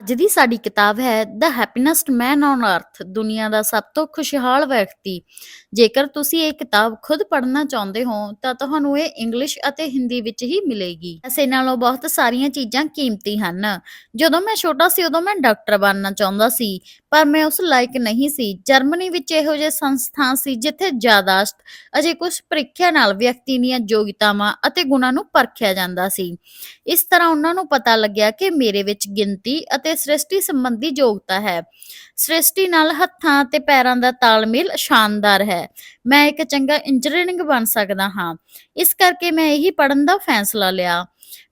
ਅੱਜ ਦੀ ਸਾਡੀ ਕਿਤਾਬ ਹੈ ਦ ਹੈਪੀਨੈਸਟ ਮੈਨ ਔਨ ਅਰਥ, ਦੁਨੀਆ ਦਾ ਸਭ ਤੋਂ ਖੁਸ਼ਹਾਲ ਵਿਅਕਤੀ। ਜੇਕਰ ਤੁਸੀਂ ਇਹ ਕਿਤਾਬ ਖੁਦ ਪੜ੍ਹਨਾ ਚਾਹੁੰਦੇ ਹੋ ਤਾਂ ਤੁਹਾਨੂੰ ਇਹ ਇੰਗਲਿਸ਼ ਅਤੇ ਹਿੰਦੀ ਵਿੱਚ ਹੀ ਮਿਲੇਗੀ। ਇਸੇ ਨਾਲੋਂ ਬਹੁਤ ਸਾਰੀਆਂ ਚੀਜ਼ਾਂ ਕੀਮਤੀ ਹਨ। ਜਦੋਂ ਮੈਂ ਛੋਟਾ ਸੀ ਉਦੋਂ ਮੈਂ ਡਾਕਟਰ ਬਣਨਾ ਚਾਹੁੰਦਾ ਸੀ, ਪਰ ਮੈਂ ਉਸ ਲਾਇਕ ਨਹੀਂ ਸੀ। ਜਰਮਨੀ ਵਿੱਚ ਇਹੋ ਜਿਹੇ ਸੰਸਥਾਨ ਸੀ ਜਿੱਥੇ ਯਾਦਾਸ਼ਤ ਅਜੇ ਕੁਝ ਪ੍ਰੀਖਿਆ ਨਾਲ ਵਿਅਕਤੀ ਦੀਆਂ ਯੋਗਤਾਵਾਂ ਅਤੇ ਗੁਣਾਂ ਨੂੰ ਪਰਖਿਆ ਜਾਂਦਾ ਸੀ। ਇਸ ਤਰ੍ਹਾਂ ਉਹਨਾਂ ਨੂੰ ਪਤਾ ਲੱਗਿਆ ਕਿ ਮੇਰੇ ਵਿੱਚ ਗਿਣਤੀ ਅਤੇ ਸ੍ਰਿਸ਼ਟੀ ਸੰਬੰਧੀ ਯੋਗਤਾ ਹੈ। ਸ੍ਰਿਸ਼ਟੀ ਨਾਲ ਹੱਥਾਂ ਅਤੇ ਪੈਰਾਂ ਦਾ ਤਾਲਮੇਲ ਸ਼ਾਨਦਾਰ ਹੈ। ਮੈਂ ਇੱਕ ਚੰਗਾ ਇੰਜੀਨੀਅਰਿੰਗ ਬਣ ਸਕਦਾ ਹਾਂ। ਇਸ ਕਰਕੇ ਮੈਂ ਇਹੀ ਪੜ੍ਹਨ ਦਾ ਫੈਸਲਾ ਲਿਆ।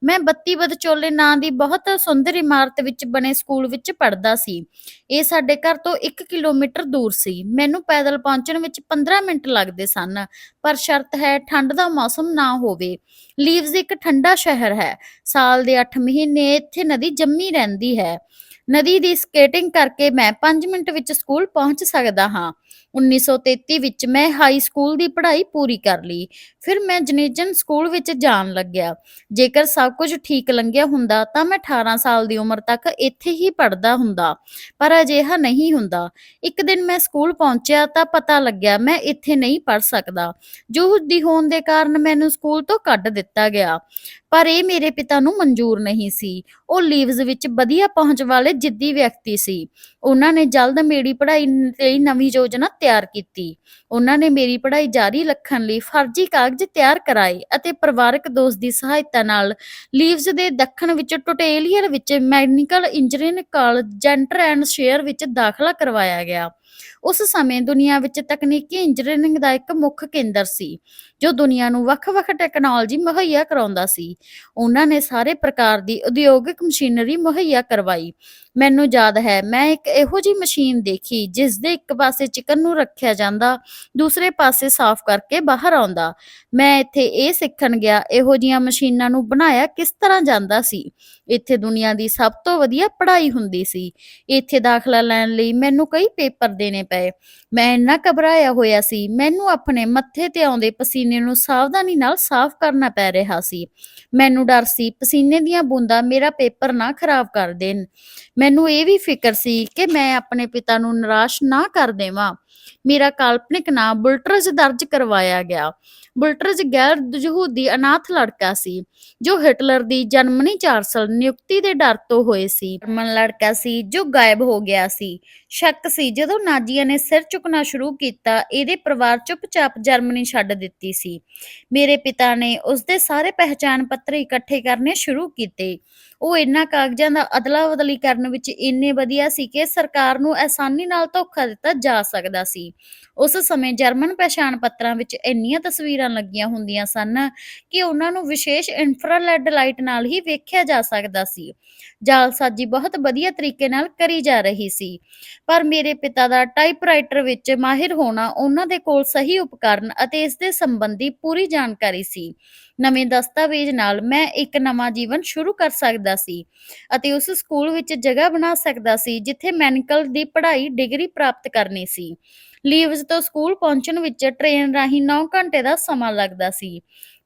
ਮੈਂ 32 ਬਦਚੋਲੇ ਨਾਂ ਦੀ ਬਹੁਤ ਸੁੰਦਰ ਇਮਾਰਤ ਵਿੱਚ ਬਣੇ ਸਕੂਲ ਵਿੱਚ ਪੜ੍ਹਦਾ ਸੀ। ਇਹ ਸਾਡੇ ਘਰ ਤੋਂ 1 ਕਿਲੋਮੀਟਰ ਦੂਰ ਸੀ। ਮੈਨੂੰ ਪੈਦਲ ਪਹੁੰਚਣ ਵਿੱਚ 15 ਮਿੰਟ ਲੱਗਦੇ ਸਨ, ਪਰ ਸ਼ਰਤ ਹੈ ਠੰਡ ਦਾ ਮੌਸਮ ਨਾ ਹੋਵੇ। ਲੀਵਜ਼ ਇੱਕ ਠੰਡਾ ਸ਼ਹਿਰ ਹੈ। ਸਾਲ ਦੇ 8 ਮਹੀਨੇ ਇੱਥੇ ਨਦੀ ਜੰਮੀ ਰਹਿੰਦੀ ਹੈ। ਨਦੀ ਦੀ ਸਕੇਟਿੰਗ ਕਰਕੇ ਮੈਂ 5 ਮਿੰਟ ਵਿੱਚ ਸਕੂਲ ਪਹੁੰਚ ਸਕਦਾ ਹਾਂ। 1933 ਵਿੱਚ ਮੈਂ ਹਾਈ ਸਕੂਲ ਦੀ ਪੜ੍ਹਾਈ ਪੂਰੀ ਕਰ ਲਈ। ਫਿਰ ਮੈਂ ਜਨੇਜਨ ਸਕੂਲ ਵਿੱਚ ਜਾਣ ਲੱਗਿਆ। ਜੇਕਰ ਸਭ ਕੁਝ ਠੀਕ ਲੰਘਿਆ ਹੁੰਦਾ ਤਾਂ ਮੈਂ 18 ਸਾਲ ਦੀ ਉਮਰ ਤੱਕ ਇੱਥੇ ਹੀ ਪੜ੍ਹਦਾ ਹੁੰਦਾ, ਪਰ ਅਜਿਹਾ ਨਹੀਂ ਹੁੰਦਾ। ਇੱਕ ਦਿਨ ਮੈਂ ਸਕੂਲ ਪਹੁੰਚਿਆ ਤਾਂ ਪਤਾ ਲੱਗਿਆ ਮੈਂ ਇੱਥੇ ਨਹੀਂ ਪੜ੍ਹ ਸਕਦਾ। ਯਹੂਦੀ ਹੋਣ ਦੇ ਕਾਰਨ ਮੈਨੂੰ ਸਕੂਲ ਤੋਂ ਕੱਢ ਦਿੱਤਾ ਗਿਆ, ਪਰ ਇਹ ਮੇਰੇ ਪਿਤਾ ਨੂੰ ਮਨਜ਼ੂਰ ਨਹੀਂ ਸੀ। ਉਹ ਲੀਵਜ਼ ਵਿੱਚ ਵਧੀਆ ਪਹੁੰਚ ਵਾਲੇ ਜਿੱਦੀ ਵਿਅਕਤੀ ਸੀ। ਉਹਨਾਂ ਨੇ ਜਲਦ ਮੇਰੀ ਪੜ੍ਹਾਈ ਲਈ ਨਵੀਂ ਯੋਜਨਾ ਤਿਆਰ ਕੀਤੀ। ਉਹਨਾਂ ਨੇ ਮੇਰੀ ਪੜ੍ਹਾਈ ਜਾਰੀ ਰੱਖਣ ਲਈ ਫਰਜ਼ੀ ਕਾਗਜ਼ ਤਿਆਰ ਕਰਾਏ ਅਤੇ ਪਰਿਵਾਰਕ ਦੋਸਤ ਦੀ ਸਹਾਇਤਾ ਨਾਲ ਲੀਵਜ਼ ਦੇ ਦੱਖਣ ਵਿੱਚ ਟੁਟੇਲੀਅਰ ਵਿੱਚ mechanical engineering college ਜੈਂਟਰ and share ਵਿੱਚ ਦਾਖਲਾ ਕਰਵਾਇਆ ਗਿਆ। ਉਸ ਸਮੇਂ ਦੁਨੀਆ ਵਿੱਚ ਤਕਨੀਕੀ ਇੰਜੀਨੀਅਰਿੰਗ ਦਾ ਇੱਕ ਮੁੱਖ ਕੇਂਦਰ ਸੀ, ਜੋ ਦੁਨੀਆ ਨੂੰ ਵੱਖ-ਵੱਖ ਟੈਕਨੋਲੋਜੀ ਮੁਹੱਈਆ ਕਰਾਉਂਦਾ ਸੀ। ਉਹਨਾਂ ਨੇ ਸਾਰੇ ਪ੍ਰਕਾਰ ਦੀ ਉਦਯੋਗਿਕ ਮਸ਼ੀਨਰੀ ਮੁਹੱਈਆ ਕਰਵਾਈ। ਮੈਨੂੰ ਯਾਦ ਹੈ ਮੈਂ ਇੱਕ ਇਹੋ ਜਿਹੀ ਮਸ਼ੀਨ ਦੇਖੀ ਜਿਸ ਦੇ ਇੱਕ ਪਾਸੇ ਚਿਕਨ ਨੂੰ ਰੱਖਿਆ ਜਾਂਦਾ, ਦੂਸਰੇ ਪਾਸੇ ਸਾਫ਼ ਕਰਕੇ ਬਾਹਰ ਆਉਂਦਾ। ਮੈਂ ਇੱਥੇ ਇਹ ਸਿੱਖਣ ਗਿਆ ਇਹੋ ਜਿਹੀਆਂ ਮਸ਼ੀਨਾਂ ਨੂੰ ਬਣਾਇਆ ਕਿਸ ਤਰ੍ਹਾਂ ਜਾਂਦਾ ਸੀ। ਇੱਥੇ ਦੁਨੀਆ ਦੀ ਸਭ ਤੋਂ ਵਧੀਆ ਪੜ੍ਹਾਈ ਹੁੰਦੀ ਸੀ। ਇੱਥੇ ਦਾਖਲਾ ਲੈਣ ਲਈ ਮੈਨੂੰ ਕਈ ਪੇਪਰ ਦੇਣੇ ਪਏ। ਮੈਂ ਇੰਨਾ ਘਬਰਾਇਆ ਹੋਇਆ ਸੀ, ਮੈਨੂੰ ਆਪਣੇ ਮੱਥੇ ਤੇ ਆਉਂਦੇ ਪਸੀਨੇ ਨੂੰ ਸਾਵਧਾਨੀ ਨਾਲ ਸਾਫ਼ ਕਰਨਾ ਪੈ ਰਿਹਾ ਸੀ। ਮੈਨੂੰ ਡਰ ਸੀ ਪਸੀਨੇ ਦੀਆਂ ਬੂੰਦਾਂ ਮੇਰਾ ਪੇਪਰ ਨਾ ਖਰਾਬ ਕਰ ਦੇਣ। ਮੈਨੂੰ ਇਹ ਵੀ ਫਿਕਰ ਸੀ ਕਿ ਮੈਂ ਆਪਣੇ ਪਿਤਾ ਨੂੰ ਨਿਰਾਸ਼ ਨਾ ਕਰ ਦੇਵਾਂ। ਮੇਰਾ ਕਾਲਪਨਿਕ ਨਾਂ ਬੁਲਟਰਜ ਦਰਜ ਕਰਵਾਇਆ ਗਿਆ। ਬੁਲਟਰਜ ਗੈਰ ਯਹੂਦੀ ਅਨਾਥ ਲੜਕਾ ਸੀ, ਜੋ ਹਿਟਲਰ ਦੀ ਜਰਮਨੀ ਚਾਂਸਲਰ ਨਿਯੁਕਤੀ ਦੇ ਡਰ ਤੋਂ ਹੋਏ ਸੀ। ਜਰਮਨ ਲੜਕਾ ਸੀ ਜੋ ਗਾਇਬ ਹੋ ਗਿਆ ਸੀ। ਸ਼ੱਕ ਸੀ ਜਦੋਂ ਨਾਜ਼ੀਆਂ ਨੇ ਸਿਰ ਝੁਕਣਾ ਸ਼ੁਰੂ ਕੀਤਾ, ਇਹਦੇ ਪਰਿਵਾਰ ਚੁੱਪਚਾਪ ਜਰਮਨੀ ਛੱਡ ਦਿੱਤੀ ਸੀ। ਮੇਰੇ ਪਿਤਾ ਨੇ ਉਸਦੇ ਸਾਰੇ ਪਹਿਚਾਣ ਪੱਤਰ ਇਕੱਠੇ ਕਰਨੇ ਸ਼ੁਰੂ ਕੀਤੇ। ਉਹ ਇਹਨਾਂ ਕਾਗਜ਼ਾਂ ਦਾ ਅਦਲਾ-ਬਦਲੀ ਕਰਨ ਵਿੱਚ ਇੰਨੇ ਵਧੀਆ ਸੀ ਕਿ ਸਰਕਾਰ ਨੂੰ ਆਸਾਨੀ ਨਾਲ ਧੋਖਾ ਦਿੱਤਾ ਜਾ ਸਕਦਾ ਸੀ। ਉਸ ਸਮੇਂ ਜਰਮਨ ਪਹਿਚਾਣ ਪੱਤਰਾਂ ਵਿੱਚ ਇੰਨੀਆਂ ਤਸਵੀਰਾਂ ਲੱਗੀਆਂ ਹੁੰਦੀਆਂ ਸਨ ਕਿ ਉਹਨਾਂ ਨੂੰ ਵਿਸ਼ੇਸ਼ ਇਨਫਰਾਰੈੱਡ ਲਾਈਟ ਨਾਲ ਹੀ ਵੇਖਿਆ ਜਾ ਸਕਦਾ ਸੀ। ਜਾਲਸਾਜ਼ੀ ਬਹੁਤ ਵਧੀਆ ਤਰੀਕੇ ਨਾਲ ਕਰੀ ਜਾ ਰਹੀ ਸੀ, ਪਰ ਮੇਰੇ ਪਿਤਾ ਦਾ ਟਾਈਪਰਾਈਟਰ ਵਿੱਚ ਮਾਹਿਰ ਹੋਣਾ, ਉਹਨਾਂ ਦੇ ਕੋਲ ਸਹੀ ਉਪਕਰਨ ਅਤੇ ਇਸ ਦੇ ਸੰਬੰਧੀ ਪੂਰੀ ਜਾਣਕਾਰੀ ਸੀ। ਨਵੇਂ ਦਸਤਾਵੇਜ਼ ਨਾਲ ਮੈਂ ਇੱਕ ਨਵਾਂ ਜੀਵਨ ਸ਼ੁਰੂ ਕਰ ਸਕਦਾ ਸੀ ਅਤੇ ਉਸ ਸਕੂਲ ਵਿੱਚ ਜਗ੍ਹਾ ਬਣਾ ਸਕਦਾ ਸੀ ਜਿੱਥੇ ਮੈਡੀਕਲ ਦੀ ਪੜ੍ਹਾਈ ਡਿਗਰੀ ਪ੍ਰਾਪਤ ਕਰਨੀ ਸੀ। ਲੀਵਜ਼ ਤੋਂ ਸਕੂਲ ਪਹੁੰਚਣ ਵਿੱਚ ਟ੍ਰੇਨ ਰਾਹੀਂ 9 ਘੰਟੇ ਦਾ ਸਮਾਂ ਲੱਗਦਾ ਸੀ।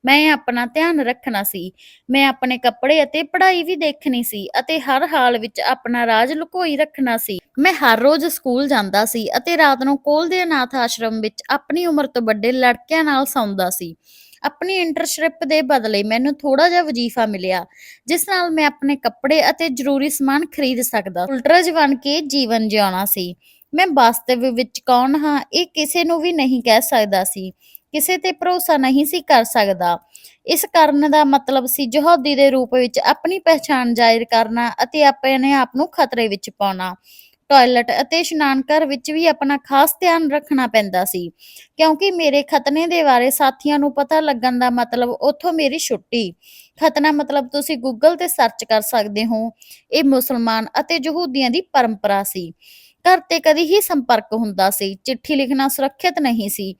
ਮੈਂ ਆਪਣਾ ਧਿਆਨ ਰੱਖਣਾ ਸੀ। ਮੈਂ ਆਪਣੇ ਕੱਪੜੇ ਅਤੇ ਪੜ੍ਹਾਈ ਵੀ ਦੇਖਣੀ ਸੀ ਅਤੇ ਹਰ ਹਾਲ ਵਿੱਚ ਆਪਣਾ ਰਾਜ ਲੁਕੋਈ ਰੱਖਣਾ ਸੀ। ਮੈਂ ਹਰ ਰੋਜ਼ ਸਕੂਲ ਜਾਂਦਾ ਸੀ ਅਤੇ ਰਾਤ ਨੂੰ ਕੋਲ ਦੇ ਅਨਾਥ ਆਸ਼ਰਮ ਵਿੱਚ ਆਪਣੀ ਉਮਰ ਤੋਂ ਵੱਡੇ ਲੜਕਿਆਂ ਨਾਲ ਸੌਂਦਾ ਸੀ। ਆਪਣੀ ਇੰਟਰਨਸ਼ਿਪ ਦੇ ਬਦਲੇ ਮੈਨੂੰ ਥੋੜ੍ਹਾ ਜਿਹਾ ਵਜ਼ੀਫਾ ਮਿਲਿਆ, ਜਿਸ ਨਾਲ ਮੈਂ ਆਪਣੇ ਕੱਪੜੇ ਅਤੇ ਜ਼ਰੂਰੀ ਸਮਾਨ ਖਰੀਦ ਸਕਦਾ। ਉਲਟਰਜ ਬਣ ਕੇ ਜੀਵਨ ਜਿਉਣਾ ਸੀ। ਮੈਂ ਵਾਸਤਵ ਵਿੱਚ ਕੌਣ ਹਾਂ ਇਹ ਕਿਸੇ ਨੂੰ ਵੀ ਨਹੀਂ ਕਹਿ ਸਕਦਾ ਸੀ, ਕਿਸੇ ਤੇ ਭਰੋਸਾ ਨਹੀਂ ਸੀ ਕਰ ਸਕਦਾ। ਇਸ ਕਰਨ ਦਾ ਮਤਲਬ ਸੀ ਯਹੂਦੀ ਦੇ ਰੂਪ ਵਿੱਚ ਆਪਣੀ ਪਹਿਚਾਣ ਜ਼ਾਹਿਰ ਕਰਨਾ ਅਤੇ ਆਪਣੇ ਆਪ ਨੂੰ ਖਤਰੇ ਵਿੱਚ ਪਾਉਣਾ। ਟਾਇਲਟ ਅਤੇ ਇਸ਼ਨਾਨ ਘਰ ਵਿੱਚ ਵੀ ਆਪਣਾ ਖਾਸ ਧਿਆਨ ਰੱਖਣਾ ਪੈਂਦਾ ਸੀ, ਕਿਉਂਕਿ ਮੇਰੇ ਖਤਨੇ ਦੇ ਬਾਰੇ ਸਾਥੀਆਂ ਨੂੰ ਪਤਾ ਲੱਗਣ ਦਾ ਮਤਲਬ ਉੱਥੋਂ ਮੇਰੀ ਛੁੱਟੀ। ਖਤਨਾ ਮਤਲਬ ਤੁਸੀਂ ਗੂਗਲ ਤੇ ਸਰਚ ਕਰ ਸਕਦੇ ਹੋ। ਇਹ ਮੁਸਲਮਾਨ ਅਤੇ ਯਹੂਦੀਆਂ ਦੀ ਪਰੰਪਰਾ ਸੀ। ਘਰ ਤੇ ਕਦੀ ਹੀ ਸੰਪਰਕ ਹੁੰਦਾ ਸੀ। ਚਿੱਠੀ ਲਿਖਣਾ ਸੁਰੱਖਿਅਤ ਨਹੀਂ ਸੀ।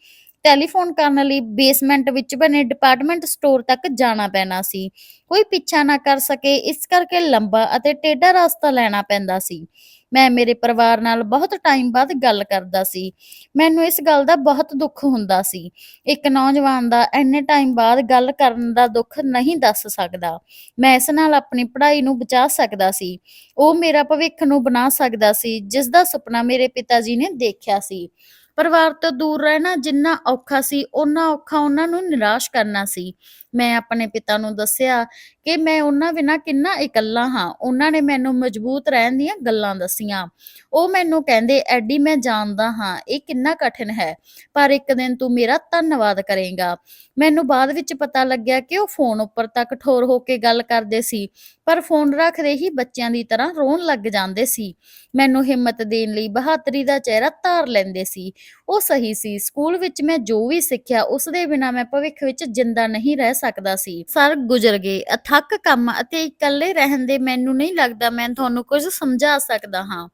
ਟੈਲੀਫੋਨ ਕਰਨ ਲਈ ਬੇਸਮੈਂਟ ਵਿੱਚ ਬਣੇ ਡਿਪਾਰਟਮੈਂਟ ਸਟੋਰ ਤੱਕ ਜਾਣਾ ਪੈਣਾ ਸੀ। ਕੋਈ ਪਿੱਛਾ ਨਾ ਕਰ ਸਕੇ, ਇਸ ਕਰਕੇ ਲੰਬਾ ਅਤੇ ਟੇਢਾ ਰਸਤਾ ਲੈਣਾ ਪੈਂਦਾ ਸੀ। ਮੈਂ ਮੇਰੇ ਪਰਿਵਾਰ ਨਾਲ ਬਹੁਤ ਟਾਈਮ ਬਾਅਦ ਗੱਲ ਕਰਦਾ ਸੀ। ਮੈਨੂੰ ਇਸ ਗੱਲ ਦਾ ਬਹੁਤ ਦੁੱਖ ਹੁੰਦਾ ਸੀ। ਇੱਕ ਨੌਜਵਾਨ ਦਾ ਇੰਨੇ ਟਾਈਮ ਬਾਅਦ ਗੱਲ ਕਰਨ ਦਾ ਦੁੱਖ ਨਹੀਂ ਦੱਸ ਸਕਦਾ। ਮੈਂ ਇਸ ਨਾਲ ਆਪਣੀ ਪੜ੍ਹਾਈ ਨੂੰ ਬਚਾ ਸਕਦਾ ਸੀ। ਉਹ ਮੇਰਾ ਭਵਿੱਖ ਨੂੰ ਬਣਾ ਸਕਦਾ ਸੀ, ਜਿਸ ਦਾ ਸੁਪਨਾ ਮੇਰੇ ਪਿਤਾ ਜੀ ਨੇ ਦੇਖਿਆ ਸੀ। ਪਰਿਵਾਰ ਤੋਂ ਦੂਰ ਰਹਿਣਾ ਜਿੰਨਾ ਔਖਾ ਸੀ, ਓਨਾ ਔਖਾ ਉਹਨਾਂ ਨੂੰ ਨਿਰਾਸ਼ ਕਰਨਾ ਸੀ। ਮੈਂ ਆਪਣੇ ਪਿਤਾ ਨੂੰ ਦੱਸਿਆ ਕਿ ਮੈਂ ਉਹਨਾਂ ਬਿਨਾਂ ਕਿੰਨਾ ਇਕੱਲਾ ਹਾਂ। ਉਹਨਾਂ ਨੇ ਮੈਨੂੰ ਮਜ਼ਬੂਤ ਰਹਿਣ ਦੀਆਂ ਗੱਲਾਂ ਦੱਸੀਆਂ। ਉਹ ਮੈਨੂੰ ਕਹਿੰਦੇ, "ਐਡੀ, ਮੈਂ ਜਾਣਦਾ ਹਾਂ ਇਹ ਕਿੰਨਾ ਕਠਿਨ ਹੈ, ਪਰ ਇੱਕ ਦਿਨ ਤੂੰ ਮੇਰਾ ਧੰਨਵਾਦ ਕਰੇਂਗਾ।" ਮੈਨੂੰ ਬਾਅਦ ਵਿੱਚ ਪਤਾ ਲੱਗਿਆ ਕਿ ਉਹ ਫ਼ੋਨ ਉੱਪਰ ਤਾਂ ਕਠੋਰ ਹੋ ਕੇ ਗੱਲ ਕਰਦੇ ਸੀ, ਪਰ ਫ਼ੋਨ ਰੱਖਦੇ ਹੀ ਬੱਚਿਆਂ ਦੀ ਤਰ੍ਹਾਂ ਰੋਣ ਲੱਗ ਜਾਂਦੇ ਸੀ। ਮੈਨੂੰ ਹਿੰਮਤ ਦੇਣ ਲਈ ਬਹਾਦਰੀ ਦਾ ਚਿਹਰਾ ਧਾਰ ਲੈਂਦੇ ਸੀ। ਉਹ ਸਹੀ ਸੀ। ਸਕੂਲ ਵਿੱਚ ਮੈਂ ਜੋ ਵੀ ਸਿੱਖਿਆ, ਉਸ ਦੇ ਬਿਨਾਂ ਮੈਂ ਭਵਿੱਖ ਵਿੱਚ ਜਿੰਦਾ ਨਹੀਂ ਰਹਿ ਸਕਦਾ ਸੀ। ਸਾਲ ਗੁਜ਼ਰ ਗਏ। ਅਥੱਕ ਕੰਮ ਅਤੇ ਇਕੱਲੇ ਰਹਿਣ ਦੇ ਮੈਨੂੰ ਨਹੀਂ ਲੱਗਦਾ ਮੈਂ ਤੁਹਾਨੂੰ ਕੁਝ ਸਮਝਾ ਸਕਦਾ ਹਾਂ।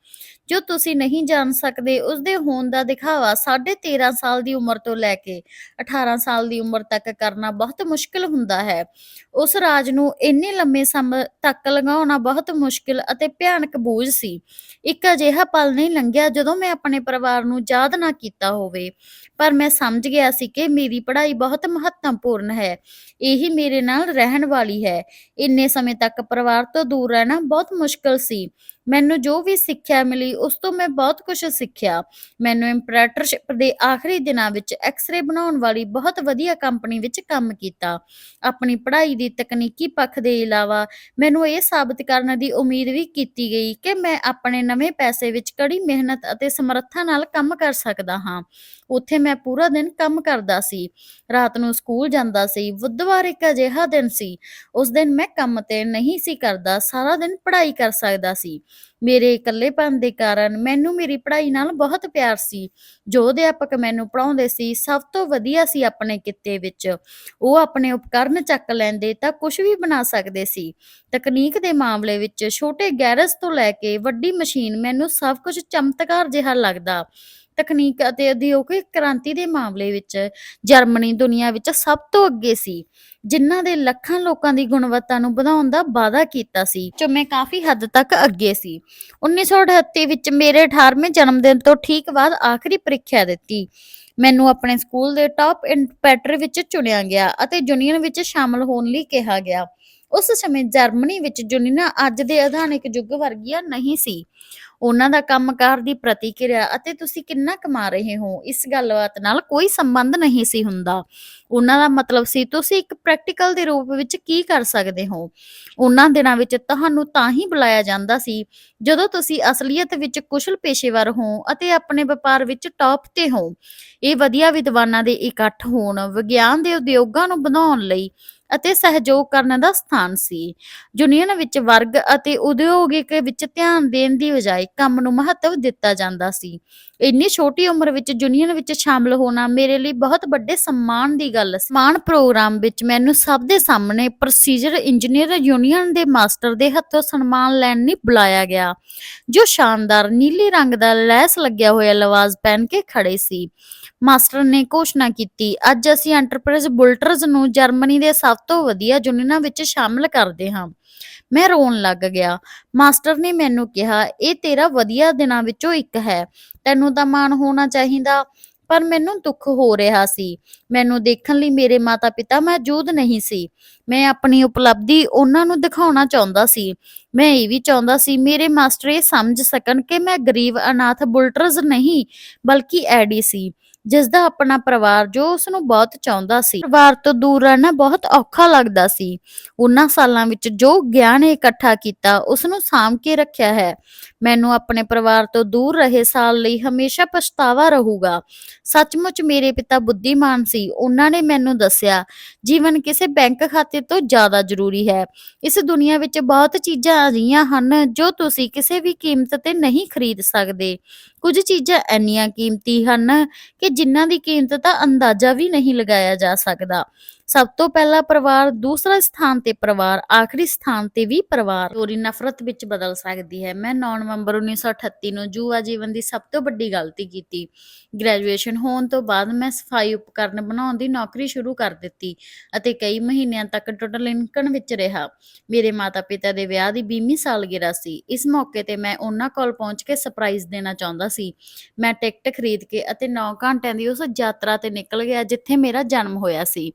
ਜੋ ਤੁਸੀਂ ਨਹੀਂ ਜਾਣ ਸਕਦੇ, ਉਸਦੇ ਹੋਣ ਦਾ ਦਿਖਾਵਾ 13.5 ਸਾਲ ਦੀ ਉਮਰ ਤੋਂ ਲੈ ਕੇ 18 ਸਾਲ ਦੀ ਉਮਰ ਤੱਕ ਕਰਨਾ ਬਹੁਤ ਮੁਸ਼ਕਿਲ ਹੁੰਦਾ ਹੈ। ਉਸ ਰਾਜ ਨੂੰ ਇੰਨੇ ਲੰਮੇ ਸਮੇਂ ਤੱਕ ਲੰਘਾਉਣਾ ਬਹੁਤ ਮੁਸ਼ਕਿਲ ਅਤੇ ਭਿਆਨਕ ਬੋਝ ਸੀ। ਇੱਕ ਅਜਿਹਾ ਪਲ ਨਹੀਂ ਲੰਘਿਆ ਜਦੋਂ ਮੈਂ ਆਪਣੇ ਪਰਿਵਾਰ ਨੂੰ ਯਾਦ ਨਾ ਕੀਤਾ ਹੋਵੇ, ਪਰ ਮੈਂ ਸਮਝ ਗਿਆ ਸੀ ਕਿ ਮੇਰੀ ਪੜ੍ਹਾਈ ਬਹੁਤ ਮਹੱਤਵਪੂਰਨ ਹੈ। ਇਹੀ ਮੇਰੇ ਨਾਲ ਰਹਿਣ ਵਾਲੀ ਹੈ। ਇੰਨੇ ਸਮੇਂ ਤੱਕ ਪਰਿਵਾਰ ਤੋਂ ਦੂਰ ਰਹਿਣਾ ਬਹੁਤ ਮੁਸ਼ਕਿਲ ਸੀ। ਮੈਨੂੰ ਜੋ ਵੀ ਸਿੱਖਿਆ ਮਿਲੀ, ਉਸ ਤੋਂ ਮੈਂ ਬਹੁਤ ਕੁਝ ਸਿੱਖਿਆ। ਮੈਨੂੰ ਇੰਪਰੈਟਰਸ਼ਿਪ ਦੇ ਆਖਰੀ ਦਿਨਾਂ ਵਿੱਚ ਐਕਸ-ਰੇ ਬਣਾਉਣ ਵਾਲੀ ਬਹੁਤ ਵਧੀਆ ਕੰਪਨੀ ਵਿੱਚ ਕੰਮ ਕੀਤਾ। ਆਪਣੀ ਪੜ੍ਹਾਈ ਦੀ ਤਕਨੀਕੀ ਪੱਖ ਦੇ ਇਲਾਵਾ ਮੈਨੂੰ ਇਹ ਸਾਬਤ ਕਰਨ ਦੀ ਉਮੀਦ ਵੀ ਕੀਤੀ ਗਈ ਕਿ ਮੈਂ ਆਪਣੇ ਨਵੇਂ ਪੈਸੇ ਵਿੱਚ ਕੜੀ ਮਿਹਨਤ ਅਤੇ ਸਮਰੱਥਾ ਨਾਲ ਕੰਮ ਕਰ ਸਕਦਾ ਹਾਂ। ਉੱਥੇ ਮੈਂ ਪੂਰਾ ਦਿਨ ਕੰਮ ਕਰਦਾ ਸੀ, ਰਾਤ ਨੂੰ ਸਕੂਲ ਜਾਂਦਾ ਸੀ। ਬੁੱਧਵਾਰ ਇੱਕ ਅਜਿਹਾ ਦਿਨ ਸੀ, ਉਸ ਦਿਨ ਮੈਂ ਕੰਮ ਤੇ ਨਹੀਂ ਸੀ ਕਰਦਾ, ਸਾਰਾ ਦਿਨ ਪੜ੍ਹਾਈ ਕਰ ਸਕਦਾ ਸੀ। ਮੇਰੇ ਇਕੱਲੇਪਨ ਦੇ ਕਾਰਨ ਮੈਨੂੰ ਮੇਰੀ ਪੜ੍ਹਾਈ ਨਾਲ ਬਹੁਤ ਪਿਆਰ ਸੀ। ਜੋ ਅਧਿਆਪਕ ਮੈਨੂੰ ਪੜ੍ਹਾਉਂਦੇ ਸੀ, ਸਭ ਤੋਂ ਵਧੀਆ ਸੀ ਆਪਣੇ ਕਿੱਤੇ ਵਿੱਚ। ਉਹ ਆਪਣੇ ਉਪਕਰਨ ਚੱਕ ਲੈਂਦੇ ਤਾਂ ਕੁਝ ਵੀ ਬਣਾ ਸਕਦੇ ਸੀ। ਤਕਨੀਕ ਦੇ ਮਾਮਲੇ ਵਿੱਚ ਛੋਟੇ ਗੈਰੇਜ ਤੋਂ ਲੈ ਕੇ ਵੱਡੀ ਮਸ਼ੀਨ, ਮੈਨੂੰ ਸਭ ਕੁਝ ਚਮਤਕਾਰ ਜਿਹਾ ਲੱਗਦਾ। ਤਕਨੀਕ ਅਤੇ ਉਦਯੋਗਿਕ ਕ੍ਰਾਂਤੀ ਦੇ ਮਾਮਲੇ ਵਿੱਚ ਜਰਮਨੀ ਦੁਨੀਆ ਵਿੱਚ ਸਭ ਤੋਂ ਅੱਗੇ ਸੀ, ਜਿਨ੍ਹਾਂ ਦੇ ਲੱਖਾਂ ਲੋਕਾਂ ਦੀ ਗੁਣਵੱਤਾ ਨੂੰ ਵਧਾਉਣ ਦਾ ਵਾਅਦਾ ਕੀਤਾ ਸੀ, ਜੋ ਮੈਂ ਕਾਫੀ ਹੱਦ ਤੱਕ ਅੱਗੇ ਸੀ। 1938 ਵਿੱਚ ਮੇਰੇ 18ਵੇਂ ਜਨਮ ਦਿਨ ਤੋਂ ਠੀਕ ਬਾਅਦ ਆਖਰੀ ਪ੍ਰੀਖਿਆ ਦਿੱਤੀ। ਮੈਨੂੰ ਆਪਣੇ ਸਕੂਲ ਦੇ ਟਾਪ ਇੰਸਪੈਕਟਰ ਵਿੱਚ ਚੁਣਿਆ ਗਿਆ ਅਤੇ ਯੂਨੀਅਨ ਵਿੱਚ ਸ਼ਾਮਲ ਹੋਣ ਲਈ ਕਿਹਾ ਗਿਆ। ਉਸ ਸਮੇਂ ਜਰਮਨੀ ਵਿੱਚ ਯੂਨੀਅਨਾਂ ਅੱਜ ਦੇ ਆਧੁਨਿਕ ਯੁੱਗ ਵਰਗੀਆਂ ਨਹੀਂ ਸੀ। ਉਹਨਾਂ ਦਾ ਕੰਮਕਾਰ ਦੀ ਪ੍ਰਤੀਕਿਰਿਆ ਅਤੇ ਤੁਸੀਂ ਕਿੰਨਾ ਕਮਾ ਰਹੇ ਹੋ, ਇਸ ਗੱਲਬਾਤ ਨਾਲ ਕੋਈ ਸੰਬੰਧ ਨਹੀਂ ਸੀ ਹੁੰਦਾ। ਉਹਨਾਂ ਦਾ ਮਤਲਬ ਸੀ ਤੁਸੀਂ ਇੱਕ ਪ੍ਰੈਕਟੀਕਲ ਦੇ ਰੂਪ ਵਿੱਚ ਕੀ ਕਰ ਸਕਦੇ ਹੋ। ਉਹਨਾਂ ਦਿਨਾਂ ਵਿੱਚ ਤੁਹਾਨੂੰ ਤਾਂ ਹੀ ਬੁਲਾਇਆ ਜਾਂਦਾ ਸੀ ਜਦੋਂ ਤੁਸੀਂ ਅਸਲੀਅਤ ਵਿੱਚ ਕੁਸ਼ਲ ਪੇਸ਼ੇਵਰ ਹੋ ਅਤੇ ਆਪਣੇ ਵਪਾਰ ਵਿੱਚ ਟੌਪ ਤੇ ਹੋ। ਇਹ ਵਧੀਆ ਵਿਦਵਾਨਾਂ ਦੇ ਇਕੱਠ ਹੋਣ, ਵਿਗਿਆਨ ਦੇ ਉਦਯੋਗਾਂ ਨੂੰ ਵਧਾਉਣ ਲਈ ਅਤੇ ਸਹਿਯੋਗ ਕਰਨ ਦਾ ਸਥਾਨ ਸੀ। ਯੂਨੀਅਨ ਵਿੱਚ ਵਰਗ ਅਤੇ ਉਦਯੋਗਿਕ ਵਿੱਚ ਧਿਆਨ ਦੇਣ ਦੀ ਬਜਾਏ ਕੰਮ ਨੂੰ ਮਹੱਤਵ ਦਿੱਤਾ ਜਾਂਦਾ ਸੀ। ਇੰਨੀ ਛੋਟੀ ਉਮਰ ਵਿੱਚ ਯੂਨੀਅਨ ਵਿੱਚ ਸ਼ਾਮਲ ਹੋਣਾ ਮੇਰੇ ਲਈ ਬਹੁਤ ਵੱਡੇ ਸਨਮਾਨ ਦੀ ਗੱਲ ਸੀ। ਸਨਮਾਨ ਪ੍ਰੋਗਰਾਮ ਵਿੱਚ ਮੈਨੂੰ ਸਭ ਦੇ ਸਾਹਮਣੇ ਪ੍ਰੋਸੀਜਰ ਇੰਜੀਨੀਅਰ ਯੂਨੀਅਨ ਦੇ ਮਾਸਟਰ ਦੇ ਹੱਥੋਂ ਸਨਮਾਨ ਲੈਣ ਲਈ ਬੁਲਾਇਆ ਗਿਆ, ਜੋ ਸ਼ਾਨਦਾਰ ਨੀਲੇ ਰੰਗ ਦਾ ਲੈਸ ਲੱਗਿਆ ਹੋਇਆ ਲਿਬਾਸ ਪਹਿਨ ਕੇ ਖੜੇ ਸੀ। ਮਾਸਟਰ ਨੇ ਘੋਸ਼ਣਾ ਕੀਤੀ, "ਅੱਜ ਅਸੀਂ ਐਂਟਰਪ੍ਰਾਈਜ਼ ਬੁਲਟਰਜ਼ ਨੂੰ ਜਰਮਨੀ ਦੇ ਸਭ ਤੋਂ ਵਧੀਆ ਯੂਨੀਅਨਾਂ ਵਿੱਚ ਸ਼ਾਮਲ ਕਰਦੇ ਹਾਂ।" ਮੈਂ ਰੋਣ ਲੱਗ ਗਿਆ। ਮਾਸਟਰ ਨੇ ਮੈਨੂੰ ਕਿਹਾ, "ਇਹ ਤੇਰਾ ਵਧੀਆ ਦਿਨਾਂ ਵਿੱਚੋਂ ਇੱਕ ਹੈ, ਤੈਨੂੰ ਤਾਂ ਮਾਣ ਹੋਣਾ ਚਾਹੀਦਾ।" ਪਰ ਮੈਨੂੰ ਦੁੱਖ ਹੋ ਰਿਹਾ ਸੀ। ਮੈਨੂੰ ਦੇਖਣ ਲਈ ਮੇਰੇ ਮਾਤਾ-ਪਿਤਾ ਮੌਜੂਦ ਨਹੀਂ ਸੀ। ਮੈਂ ਆਪਣੀ ਉਪਲਬਧੀ ਉਹਨਾਂ ਨੂੰ ਦਿਖਾਉਣਾ ਚਾਹੁੰਦਾ ਸੀ। ਮੈਂ ਇਹ ਵੀ ਚਾਹੁੰਦਾ ਸੀ ਮੇਰੇ ਮਾਸਟਰ ਇਹ ਸਮਝ ਸਕਣ ਕਿ ਮੈਂ ਗਰੀਬ ਅਨਾਥ ਬੁਲਟਰਜ਼ ਨਹੀਂ, ਬਲਕਿ ਐਡੀ ਸੀ, ਜਿਸ ਦਾ ਆਪਣਾ ਪਰਿਵਾਰ, ਜੋ ਉਸ ਨੂੰ ਬਹੁਤ ਚਾਹੁੰਦਾ ਸੀ। ਪਰਿਵਾਰ ਤੋਂ ਦੂਰ ਰਹਿਣਾ ਬਹੁਤ ਔਖਾ ਲੱਗਦਾ ਸੀ। ਉਹਨਾਂ ਸਾਲਾਂ ਵਿੱਚ ਜੋ ਗਿਆਨ ਇਕੱਠਾ ਕੀਤਾ, ਉਸ ਨੂੰ ਸਾਂਭ ਕੇ ਰੱਖਿਆ ਹੈ। ਮੈਨੂੰ ਆਪਣੇ ਪਰਿਵਾਰ ਤੋਂ ਦੂਰ ਰਹੇ ਸਾਲ ਲਈ ਹਮੇਸ਼ਾ ਪਛਤਾਵਾ ਰਹੂਗਾ। ਸੱਚਮੁੱਚ ਮੇਰੇ ਪਿਤਾ ਬੁੱਧੀਮਾਨ ਸੀ। ਉਹਨਾਂ ਨੇ ਮੈਨੂੰ ਦੱਸਿਆ, ਜੀਵਨ ਕਿਸੇ ਬੈਂਕ ਖਾਤੇ ਤੋਂ ਜ਼ਿਆਦਾ ਜ਼ਰੂਰੀ ਹੈ। ਇਸ ਦੁਨੀਆ ਵਿੱਚ ਬਹੁਤ ਚੀਜ਼ਾਂ ਅਜਿਹੀਆਂ ਹਨ ਜੋ ਤੁਸੀਂ ਕਿਸੇ ਵੀ ਕੀਮਤ ਤੇ ਨਹੀਂ ਖਰੀਦ ਸਕਦੇ। ਕੁਝ ਚੀਜ਼ਾਂ ਇੰਨੀਆਂ ਕੀਮਤੀ ਹਨ ਕਿ ਜਿਨ੍ਹਾਂ ਦੀ ਕੀਮਤ ਦਾ ਅੰਦਾਜ਼ਾ ਵੀ ਨਹੀਂ ਲਗਾਇਆ ਜਾ ਸਕਦਾ। ਸਭ ਤੋਂ ਪਹਿਲਾ ਪਰਿਵਾਰ, ਦੂਸਰਾ ਸਥਾਨ ਤੇ ਪਰਿਵਾਰ, ਆਖਰੀ ਸਥਾਨ ਤੇ ਵੀ ਪਰਿਵਾਰ। ਚੋਰੀ ਨਫ਼ਰਤ ਵਿੱਚ ਬਦਲ ਸਕਦੀ ਹੈ। ਮੈਂ 9 ਨਵੰਬਰ 1938 ਨੂੰ ਜੂਆ ਜੀਵਨ ਦੀ ਸਭ ਤੋਂ ਵੱਡੀ ਗਲਤੀ ਕੀਤੀ। ਗ੍ਰੈਜੂਏਸ਼ਨ ਹੋਣ ਤੋਂ ਬਾਅਦ ਮੈਂ ਸਫਾਈ ਉਪਕਰਨ ਬਣਾਉਣ ਦੀ ਨੌਕਰੀ ਸ਼ੁਰੂ ਕਰ ਦਿੱਤੀ ਅਤੇ ਕਈ ਮਹੀਨਿਆਂ ਤੱਕ ਟੁਟਲਿੰਕਨ ਵਿੱਚ ਰਿਹਾ। ਮੇਰੇ ਮਾਤਾ-ਪਿਤਾ ਦੇ ਵਿਆਹ ਦੀ 20ਵੀਂ ਸਾਲਗਿਰਾ ਸੀ। ਇਸ ਮੌਕੇ ਤੇ ਮੈਂ ਉਹਨਾਂ ਕੋਲ ਪਹੁੰਚ ਕੇ ਸਰਪ੍ਰਾਈਜ਼ ਦੇਣਾ ਚਾਹੁੰਦਾ ਸੀ। ਮੈਂ ਟਿਕਟ ਖਰੀਦ ਕੇ ਅਤੇ 9 ਘੰਟਿਆਂ ਦੀ ਉਸ ਯਾਤਰਾ ਤੇ ਨਿਕਲ ਗਿਆ ਜਿੱਥੇ ਮੇਰਾ ਜਨਮ ਹੋਇਆ ਸੀ।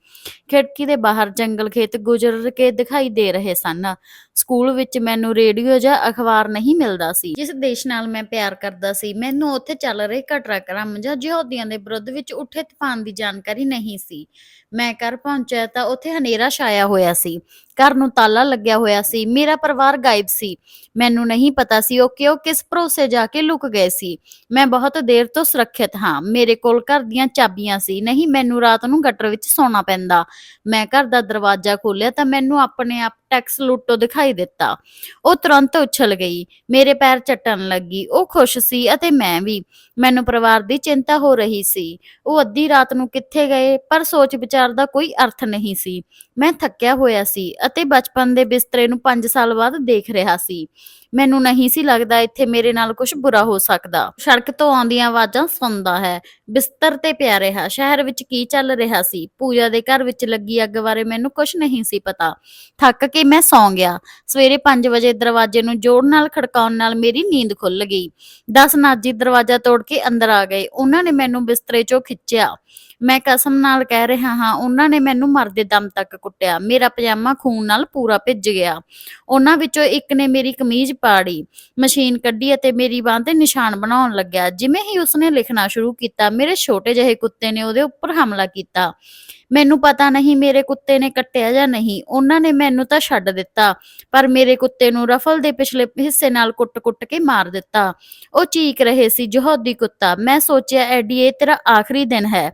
ਖਿੜਕੀ ਦੇ ਬਾਹਰ ਜੰਗਲ ਖੇਤ ਗੁਜ਼ਰ ਕੇ ਦਿਖਾਈ ਦੇ ਰਹੇ ਸਨ। ਸਕੂਲ ਵਿੱਚ ਮੈਨੂੰ ਰੇਡੀਓ ਜਾਂ ਅਖਬਾਰ ਨਹੀਂ ਮਿਲਦਾ ਸੀ। ਜਿਸ ਦੇਸ਼ ਨਾਲ ਮੈਂ ਪਿਆਰ ਕਰਦਾ ਸੀ, ਮੈਨੂੰ ਉੱਥੇ ਚੱਲ ਰਹੇ ਘਟਨਾਕ੍ਰਮ ਜਾਂ ਯਹੂਦੀਆਂ ਦੇ ਵਿਰੁੱਧ ਵਿੱਚ ਉੱਠੇ ਤੂਫਾਨ ਦੀ ਜਾਣਕਾਰੀ ਨਹੀਂ ਸੀ। ਮੈਂ ਘਰ ਪਹੁੰਚਿਆ ਤਾਂ ਉੱਥੇ ਹਨੇਰਾ ਛਾਇਆ ਹੋਇਆ ਸੀ। ਘਰ ਨੂੰ ਤਾਲਾ ਲੱਗਿਆ ਹੋਇਆ ਸੀ। ਮੇਰਾ ਪਰਿਵਾਰ ਗਾਇਬ ਸੀ। ਮੈਨੂੰ ਨਹੀਂ ਪਤਾ ਸੀ ਉਹ ਕਿਸ ਭਰੋਸੇ ਜਾ ਕੇ ਲੁਕ ਗਏ ਸੀ। ਮੈਂ ਬਹੁਤ ਦੇਰ ਤੋਂ ਸੁਰੱਖਿਅਤ ਹਾਂ। ਮੇਰੇ ਕੋਲ ਘਰ ਦੀਆਂ ਚਾਬੀਆਂ ਸੀ, ਨਹੀਂ ਮੈਨੂੰ ਰਾਤ ਨੂੰ ਗਟਰ ਵਿੱਚ ਸੌਣਾ ਪੈਂਦਾ। ਮੈਂ ਘਰ ਦਾ ਦਰਵਾਜ਼ਾ ਖੋਲ੍ਹਿਆ ਤਾਂ ਮੈਨੂੰ ਆਪਣੇ ਆਪ ਟੈਕਸ ਲੂਟੋ ਦਿਖਾਈ ਦਿੱਤਾ। ਉਹ ਤੁਰੰਤ ਉਛਲ ਗਈ। ਮੇਰੇ ਪੈਰ ਚੱਟਣ ਲੱਗੀ। ਉਹ ਖੁਸ਼ ਸੀ ਅਤੇ ਮੈਂ ਵੀ। ਮੈਨੂੰ ਪਰਿਵਾਰ ਦੀ ਚਿੰਤਾ ਹੋ ਰਹੀ ਸੀ। ਉਹ ਅੱਧੀ ਰਾਤ ਨੂੰ ਕਿੱਥੇ ਗਏ, ਪਰ ਸੋਚ ਵਿਚਾਰ ਦਾ ਕੋਈ ਅਰਥ ਨਹੀਂ ਸੀ। ਮੈਂ ਥੱਕਿਆ ਹੋਇਆ ਸੀ ਅਤੇ ਬਚਪਨ ਦੇ ਬਿਸਤਰੇ ਨੂੰ 5 ਸਾਲ ਬਾਅਦ ਦੇਖ ਰਿਹਾ ਸੀ। ਮੈਨੂੰ ਨਹੀਂ ਸੀ ਲੱਗਦਾ ਇੱਥੇ ਮੇਰੇ ਨਾਲ ਕੁਝ ਬੁਰਾ ਹੋ ਸਕਦਾ। ਸੜਕ ਤੋਂ ਆਉਂਦੀਆਂ ਆਵਾਜ਼ਾਂ ਸੁਣਦਾ ਹੈ। ਬਿਸਤਰ ਤੇ ਪਿਆ ਰਿਹਾ। ਸ਼ਹਿਰ ਵਿੱਚ ਕੀ ਚੱਲ ਰਿਹਾ ਸੀ? ਪੂਜਾ ਦੇ ਘਰ ਵਿੱਚ ਲੱਗੀ ਅੱਗ ਬਾਰੇ ਮੈਨੂੰ ਕੁਝ ਨਹੀਂ ਸੀ ਪਤਾ। ਥੱਕ ਕੇ ਮੈਂ ਸੌਂ ਗਿਆ। ਸਵੇਰੇ 5 ਵਜੇ ਦਰਵਾਜ਼ੇ ਨੂੰ ਜ਼ੋਰ ਨਾਲ ਖੜਕਾਉਣ ਨਾਲ ਮੇਰੀ ਨੀਂਦ ਖੁੱਲ੍ਹ ਗਈ। 10 ਨਾਜ਼ੀ ਦਰਵਾਜ਼ਾ ਤੋੜ ਕੇ ਅੰਦਰ ਆ ਗਏ। ਉਹਨਾਂ ਨੇ ਮੈਨੂੰ ਬਿਸਤਰੇ 'ਚੋਂ ਖਿੱਚਿਆ। ਮੈਂ ਕਸਮ ਨਾਲ ਕਹਿ ਰਿਹਾ ਹਾਂ, ਉਹਨਾਂ ਨੇ ਮੈਨੂੰ ਮਰਦੇ ਦਮ ਤੱਕ ਕੁੱਟਿਆ। ਮੇਰਾ ਪਜਾਮਾ ਖੂਨ ਨਾਲ ਪੂਰਾ ਭਿੱਜ ਗਿਆ। ਉਹਨਾਂ ਵਿੱਚੋਂ ਇੱਕ ਨੇ ਮੇਰੀ ਕਮੀਜ਼ ਪਾੜੀ, ਮਸ਼ੀਨ ਕੱਢੀ ਅਤੇ ਮੇਰੀ ਬਾਂਹ ਤੇ ਨਿਸ਼ਾਨ ਬਣਾਉਣ ਲੱਗਿਆ। ਜਿਵੇਂ ਹੀ ਉਸਨੇ ਲਿਖਣਾ ਸ਼ੁਰੂ ਕੀਤਾ, ਮੇਰੇ ਛੋਟੇ ਜਿਹੇ ਕੁੱਤੇ ਨੇ ਉਹਦੇ ਉੱਪਰ ਹਮਲਾ ਕੀਤਾ। ਮੈਨੂੰ ਪਤਾ ਨਹੀਂ ਮੇਰੇ ਕੁੱਤੇ ਨੇ ਕੱਟਿਆ ਜਾਂ ਨਹੀਂ। ਉਹਨਾਂ ਨੇ ਮੈਨੂੰ ਤਾਂ ਛੱਡ ਦਿੱਤਾ, ਪਰ ਮੇਰੇ ਕੁੱਤੇ ਨੂੰ ਰਫਲ ਦੇ ਪਿਛਲੇ ਹਿੱਸੇ ਨਾਲ ਕੁੱਟ-ਕੁੱਟ ਕੇ ਮਾਰ ਦਿੱਤਾ। ਉਹ ਚੀਕ ਰਹੇ ਸੀ, ਯਹੂਦੀ ਕੁੱਤਾ। ਮੈਂ ਸੋਚਿਆ, ਐਡੀ ਇਹ ਤੇਰਾ ਆਖਰੀ ਦਿਨ ਹੈ।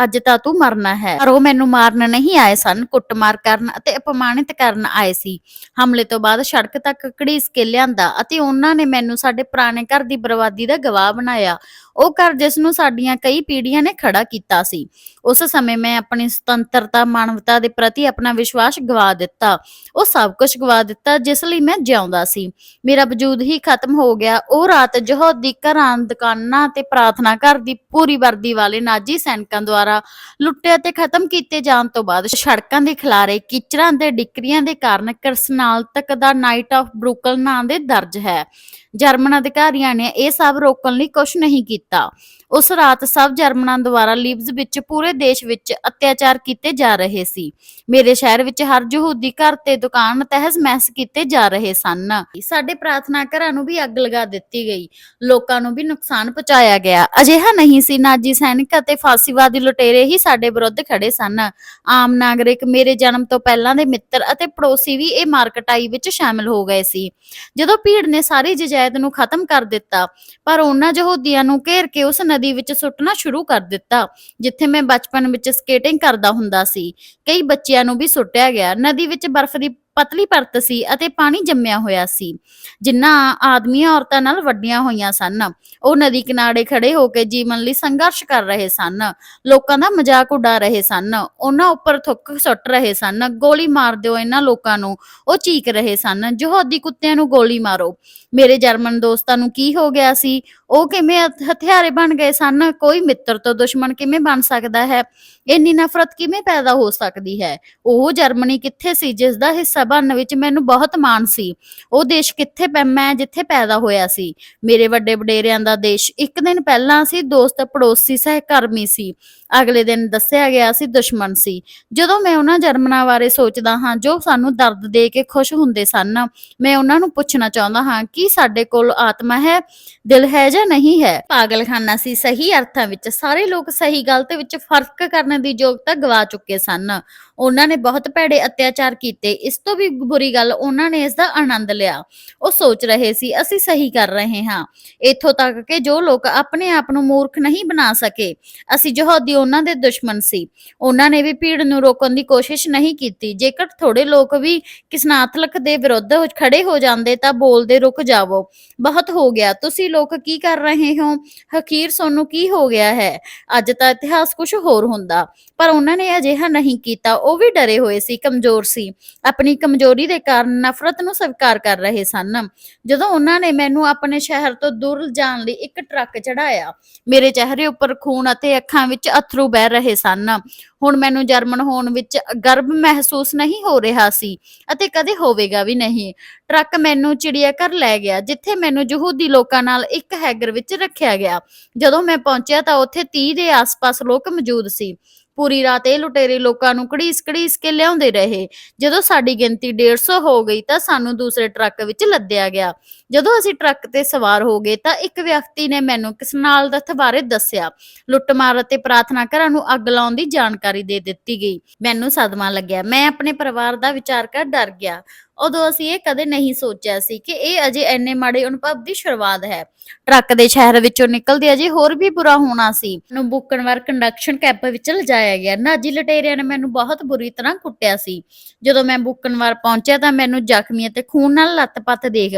ਅੱਜ ਤਾਂ ਤੂੰ ਮਰਨਾ ਹੈ। ਪਰ ਉਹ ਮੈਨੂੰ ਮਾਰਨ ਨਹੀਂ ਆਏ ਸਨ, ਕੁੱਟਮਾਰ ਕਰਨ ਅਤੇ ਅਪਮਾਨਿਤ ਕਰਨ ਆਏ ਸੀ। ਹਮਲੇ ਤੋਂ ਬਾਅਦ ਸੜਕ ਤੱਕ ਘੜੀਸ ਕੇ ਲਿਆਂਦਾ ਅਤੇ ਉਹਨਾਂ ਨੇ ਮੈਨੂੰ ਸਾਡੇ ਪੁਰਾਣੇ ਘਰ ਦੀ ਬਰਬਾਦੀ ਦਾ ਗਵਾਹ ਬਣਾਇਆ। ਉਹ ਘਰ ਜਿਸ ਨੂੰ ਸਾਡੀਆਂ ਕਈ ਪੀੜ੍ਹੀਆਂ ਨੇ ਖੜਾ ਕੀਤਾ ਸੀ। ਉਸ ਸਮੇਂ ਮੈਂ ਆਪਣੀ ਸੁਤੰਤਰਤਾ, ਮਾਨਵਤਾ ਦੇ ਪ੍ਰਤੀ ਆਪਣਾ ਵਿਸ਼ਵਾਸ ਗਵਾ ਦਿੱਤਾ। ਉਹ ਸਭ ਕੁਝ ਗਵਾ ਦਿੱਤਾ ਜਿਸ ਲਈ ਮੈਂ ਜਿਉਂਦਾ ਸੀ। ਮੇਰਾ ਵਜੂਦ ਹੀ ਖਤਮ ਹੋ ਗਿਆ। ਉਹ ਰਾਤ ਯਹੂਦੀ ਘਰਾਂ, ਦੁਕਾਨਾਂ ਤੇ ਪ੍ਰਾਰਥਨਾ ਘਰ ਦੀ ਪੂਰੀ ਵਰਦੀ ਵਾਲੇ ਨਾਜ਼ੀ ਸੈਨਿਕਾਂ ਦੁਆਰਾ ਲੁੱਟੇ ਅਤੇ ਖਤਮ ਕੀਤੇ ਜਾਣ ਤੋਂ ਬਾਅਦ ਸੜਕਾਂ ਦੇ ਖਿਲਾਰੇ, ਕੀਚੜਾਂ ਤੇ ਡਿਕਰੀਆਂ ਦੇ ਕਾਰਨ ਕਿਰਸਨਾਲਤਕ ਦਾ ਨਾਈਟ ਆਫ ਬਰੁਕਲ ਨਾਂ ਦੇ ਦਰਜ ਹੈ। ਜਰਮਨ ਅਧਿਕਾਰੀਆਂ ਨੇ ਇਹ ਸਭ ਰੋਕਣ ਲਈ ਕੁਝ ਨਹੀਂ ਕੀਤਾ। ਉਸ ਰਾਤ ਸਭ ਜਰਮਨਾਂ ਦੁਆਰਾ ਲੀਬਜ਼ ਵਿੱਚ ਪੂਰੇ ਦੇਸ਼ ਵਿੱਚ ਅਤਿਆਚਾਰ ਕੀਤੇ ਜਾ ਰਹੇ ਸੀ। ਮੇਰੇ ਸ਼ਹਿਰ ਵਿੱਚ ਹਰ ਯਹੂਦੀ ਘਰ ਤੇ ਦੁਕਾਨ ਤਹਿਸ-ਨਹਿਸ ਕੀਤੇ ਜਾ ਰਹੇ ਸਨ। ਸਾਡੇ ਪ੍ਰਾਰਥਨਾ ਘਰਾਂ ਨੂੰ ਵੀ ਅੱਗ ਲਗਾ ਦਿੱਤੀ ਗਈ। ਲੋਕਾਂ ਨੂੰ ਵੀ ਨੁਕਸਾਨ ਪਹੁੰਚਾਇਆ ਗਿਆ। ਅਜਿਹਾ ਨਹੀਂ ਸੀ। ਨਾਜ਼ੀ ਸੈਨਿਕ ਅਤੇ ਫਾਸੀਵਾਦੀ ਲੁਟੇਰੇ ਹੀ ਸਾਡੇ ਵਿਰੁੱਧ ਖੜੇ ਸਨ। ਆਮ ਨਾਗਰਿਕ, ਮੇਰੇ ਜਨਮ ਤੋਂ ਪਹਿਲਾਂ ਦੇ ਮਿੱਤਰ ਅਤੇ ਪੜੋਸੀ ਵੀ ਇਹ ਮਾਰਕਟਾਈ ਵਿੱਚ ਸ਼ਾਮਲ ਹੋ ਗਏ ਸੀ। ਜਦੋਂ ਭੀੜ ਨੇ ਸਾਰੀ ਜਜਾਇਦ ਨੂੰ ਖਤਮ ਕਰ ਦਿੱਤਾ, ਪਰ ਉਹਨਾਂ ਯਹੂਦੀਆਂ ਨੂੰ ਘੇਰ ਕੇ ਉਸ ਨਦੀ ਵਿੱਚ ਸੁੱਟਣਾ ਸ਼ੁਰੂ ਕਰ ਦਿੱਤਾ ਜਿੱਥੇ ਮੈਂ ਬਚਪਨ ਵਿੱਚ ਸਕੇਟਿੰਗ ਕਰਦਾ ਹੁੰਦਾ ਸੀ। ਕਈ ਬੱਚਿਆਂ ਨੂੰ ਵੀ ਸੁੱਟਿਆ ਗਿਆ। ਨਦੀ ਵਿੱਚ ਬਰਫ਼ ਦੀ ਪਤਲੀ ਪਰਤ ਸੀ ਅਤੇ ਪਾਣੀ ਜੰਮਿਆ ਹੋਇਆ ਸੀ। ਜਿਨ੍ਹਾਂ ਆਦਮੀਆਂ ਔਰਤਾਂ ਨਾਲ ਵੱਡੀਆਂ ਹੋਈਆਂ ਸਨ, ਉਹ ਨਦੀ ਕਿਨਾਰੇ ਖੜੇ ਹੋ ਕੇ ਜੀਵਨ ਲਈ ਸੰਘਰਸ਼ ਕਰ ਰਹੇ ਸਨ। ਲੋਕਾਂ ਦਾ ਮਜ਼ਾਕ ਉਡਾ ਰਹੇ ਸਨ। ਉਹਨਾਂ ਉੱਪਰ ਥੁੱਕ ਸੁੱਟ ਰਹੇ ਸਨ। ਗੋਲੀ ਮਾਰ ਦਿਓ ਇਹਨਾਂ ਲੋਕਾਂ ਨੂੰ, ਉਹ ਚੀਕ ਰਹੇ ਸਨ। ਯਹੂਦੀ ਕੁੱਤਿਆਂ ਨੂੰ ਗੋਲੀ ਮਾਰੋ। ਮੇਰੇ ਜਰਮਨ ਦੋਸਤਾਂ ਨੂੰ ਕੀ ਹੋ ਗਿਆ ਸੀ? ਉਹ ਕਿਵੇਂ ਹਥਿਆਰੇ ਬਣ ਗਏ ਸਨ? ਕੋਈ ਮਿੱਤਰ ਤੋਂ ਦੁਸ਼ਮਣ ਕਿਵੇਂ ਬਣ ਸਕਦਾ ਹੈ? ਇੰਨੀ ਨਫ਼ਰਤ ਕਿਵੇਂ ਪੈਦਾ ਹੋ ਸਕਦੀ ਹੈ? ਉਹ ਜਰਮਨੀ ਕਿੱਥੇ ਸੀ ਜਿਸ ਦਾ ਹਿੱਸਾ ਬਣਨ ਵਿੱਚ ਮੈਨੂੰ ਬਹੁਤ ਮਾਣ ਸੀ? ਉਹ ਦੇਸ਼ ਕਿੱਥੇ ਮੈਂ ਜਿੱਥੇ ਪੈਦਾ ਹੋਇਆ ਸੀ? ਮੇਰੇ ਵੱਡੇ ਵਡੇਰਿਆਂ ਦਾ ਦੇਸ਼। ਇੱਕ ਦਿਨ ਪਹਿਲਾਂ ਸੀ ਦੋਸਤ, ਪੜੋਸੀ, ਸਹਿਕਰਮੀ ਸੀ। ਅਗਲੇ ਦਿਨ ਦੱਸਿਆ ਗਿਆ ਸੀ ਦੁਸ਼ਮਣ ਸੀ। ਜਦੋਂ ਮੈਂ ਉਹਨਾਂ ਜਰਮਨਾਂ ਬਾਰੇ ਸੋਚਦਾ ਹਾਂ ਜੋ ਸਾਨੂੰ ਦਰਦ ਦੇ ਕੇ ਖੁਸ਼ ਹੁੰਦੇ ਸਨ, ਮੈਂ ਉਹਨਾਂ ਨੂੰ ਪੁੱਛਣਾ ਚਾਹੁੰਦਾ ਹਾਂ, ਕੀ ਸਾਡੇ ਕੋਲ ਆਤਮਾ ਹੈ, ਦਿਲ ਹੈ ਜਾਂ ਨਹੀਂ ਹੈ? ਪਾਗਲਖਾਨਾ ਸੀ ਸਹੀ ਅਰਥਾਂ ਵਿੱਚ। ਸਾਰੇ ਲੋਕ ਸਹੀ ਗਲਤ ਵਿੱਚ ਫਰਕ ਕਰਨ ਦੀ ਯੋਗਤਾ ਗਵਾ ਚੁੱਕੇ ਸਨ। ਉਹਨਾਂ ਨੇ ਬਹੁਤ ਭੈੜੇ ਅਤਿਆਚਾਰ ਕੀਤੇ। ਇਸ ਤੋਂ ਵੀ ਬੁਰੀ ਗੱਲ, ਉਹਨਾਂ ਨੇ ਇਸ ਦਾ ਆਨੰਦ ਲਿਆ। ਉਹ ਸੋਚ ਰਹੇ ਸੀ ਅਸੀਂ ਸਹੀ ਕਰ ਰਹੇ ਹਾਂ। ਇੱਥੋਂ ਤੱਕ ਕਿ ਜੋ ਲੋਕ ਆਪਣੇ ਆਪ ਨੂੰ ਮੂਰਖ ਨਹੀਂ ਬਣਾ ਸਕੇ, ਅਸੀਂ ਯਹੂਦੀ ਉਹਨਾਂ ਦੇ ਦੁਸ਼ਮਣ ਸੀ। ਉਹਨਾਂ ਨੇ ਵੀ ਭੀੜ ਨੂੰ ਰੋਕਣ ਦੀ ਕੋਸ਼ਿਸ਼ ਨਹੀਂ ਕੀਤੀ। ਜੇਕਰ ਥੋੜੇ ਲੋਕ ਵੀ ਕਿਸਨਾਤਲਕ ਦੇ ਵਿਰੁੱਧ ਖੜੇ ਹੋ ਜਾਂਦੇ ਤਾਂ ਬੋਲਦੇ ਰੁਕ ਜਾਵੋ, ਬਹੁਤ ਹੋ ਗਿਆ, ਤੁਸੀਂ ਲੋਕ ਕੀ ਕਰ ਰਹੇ ਹੋ? ਅਖੀਰ ਸਾਨੂੰ ਕੀ ਹੋ ਗਿਆ ਹੈ? ਅੱਜ ਤਾਂ ਇਤਿਹਾਸ ਕੁਝ ਹੋਰ ਹੁੰਦਾ। ਪਰ ਉਹਨਾਂ ਨੇ ਅਜਿਹਾ ਨਹੀਂ ਕੀਤਾ। ਉਹ ਵੀ ਡਰੇ ਹੋਏ ਸੀ, ਕਮਜ਼ੋਰ ਸੀ, ਆਪਣੀ ਕਮਜ਼ੋਰੀ ਦੇ ਕਾਰਨ ਨਫ਼ਰਤ ਨੂੰ ਸਵੀਕਾਰ ਕਰ ਰਹੇ ਸਨ। ਜਦੋਂ ਉਹਨਾਂ ਨੇ ਮੈਨੂੰ ਆਪਣੇ ਸ਼ਹਿਰ ਤੋਂ ਦੂਰ ਲਿਜਾਣ ਲਈ ਇੱਕ ਟਰੱਕ ਚੜਾਇਆ, ਮੇਰੇ ਚਿਹਰੇ ਉੱਪਰ ਖੂਨ ਅਤੇ ਅੱਖਾਂ ਵਿੱਚ ਅੱਥਰੂ ਵਹਿ ਰਹੇ ਸਨ। ਹੁਣ ਮੈਨੂੰ ਜਰਮਨ ਹੋਣ ਵਿੱਚ ਗਰਵ ਮਹਿਸੂਸ ਨਹੀਂ ਹੋ ਰਿਹਾ ਸੀ ਅਤੇ ਕਦੇ ਹੋਵੇਗਾ ਵੀ ਨਹੀਂ। ਟਰੱਕ ਮੈਨੂੰ ਚਿੜੀਆਘਰ ਲੈ ਗਿਆ, ਜਿੱਥੇ ਮੈਨੂੰ ਯਹੂਦੀ ਲੋਕਾਂ ਨਾਲ ਇੱਕ ਹੈਂਗਰ ਵਿੱਚ ਰੱਖਿਆ ਗਿਆ। ਜਦੋਂ ਮੈਂ ਪਹੁੰਚਿਆ ਤਾਂ ਉੱਥੇ 30 ਦੇ ਆਸ-ਪਾਸ ਲੋਕ ਮੌਜੂਦ ਸੀ। ਪੂਰੀ ਰਾਤ ਇਹ ਲੁਟੇਰੇ ਲੋਕਾਂ ਨੂੰ ਘੜੀਸ-ਘੜੀਸ ਕੇ ਲਿਆਉਂਦੇ ਰਹੇ। ਜਦੋਂ ਸਾਡੀ ਗਿਣਤੀ 150 ਹੋ ਗਈ ਤਾਂ ਸਾਨੂੰ ਦੂਸਰੇ ਟਰੱਕ ਵਿੱਚ ਲੱਦਿਆ ਗਿਆ। ਜਦੋਂ ਅਸੀਂ ਟਰੱਕ ਤੇ ਸਵਾਰ ਹੋ ਗਏ ਤਾਂ ਇੱਕ ਵਿਅਕਤੀ ਨੇ ਮੈਨੂੰ ਕਿਸਨਾਲਦਥ ਬਾਰੇ ਦੱਸਿਆ। ਲੁੱਟਮਾਰ ਅਤੇ ਪ੍ਰਾਰਥਨਾ ਘਰਾਂ ਨੂੰ ਅੱਗ ਲਾਉਣ ਦੀ ਜਾਣਕਾਰੀ ਦੇ ਦਿੱਤੀ ਗਈ। ਮੈਨੂੰ ਸਦਮਾ ਲੱਗਿਆ। ਮੈਂ ਆਪਣੇ ਪਰਿਵਾਰ ਦਾ ਵਿਚਾਰ ਕਰ ਡਰ ਗਿਆ। ਉਦੋਂ ਅਸੀਂ ਇਹ ਕਦੇ ਨਹੀਂ ਸੋਚਿਆ ਸੀ ਕਿ ਇਹ ਅਜੇ ਇੰਨੇ ਮਾੜੇ ਅਨੁਭਵ ਦੀ ਸ਼ੁਰੂਆਤ ਹੈ। ਟਰੱਕ ਦੇ ਸ਼ਹਿਰ ਵਿੱਚੋਂ ਨਿਕਲਦੇ ਅਜੇ ਹੋਰ ਵੀ ਬੁਰਾ ਹੋਣਾ ਸੀ। ਮੈਨੂੰ ਬੁਕਨਵਰ ਕੰਡਕਸ਼ਨ ਕੈਂਪ ਵਿੱਚ ਲਿਜਾਇਆ ਗਿਆ। ਨਾਜ਼ੀ ਲੁਟੇਰਿਆਂ ਨੇ ਮੈਨੂੰ ਬਹੁਤ ਬੁਰੀ ਤਰ੍ਹਾਂ ਕੁੱਟਿਆ ਸੀ। ਜਦੋਂ ਮੈਂ ਬੁਕਨਵਰ ਪਹੁੰਚਿਆ ਤਾਂ ਮੈਨੂੰ ਜ਼ਖਮੀ ਅਤੇ ਖੂਨ ਨਾਲ ਲੱਤ-ਪੱਤ ਦੇਖ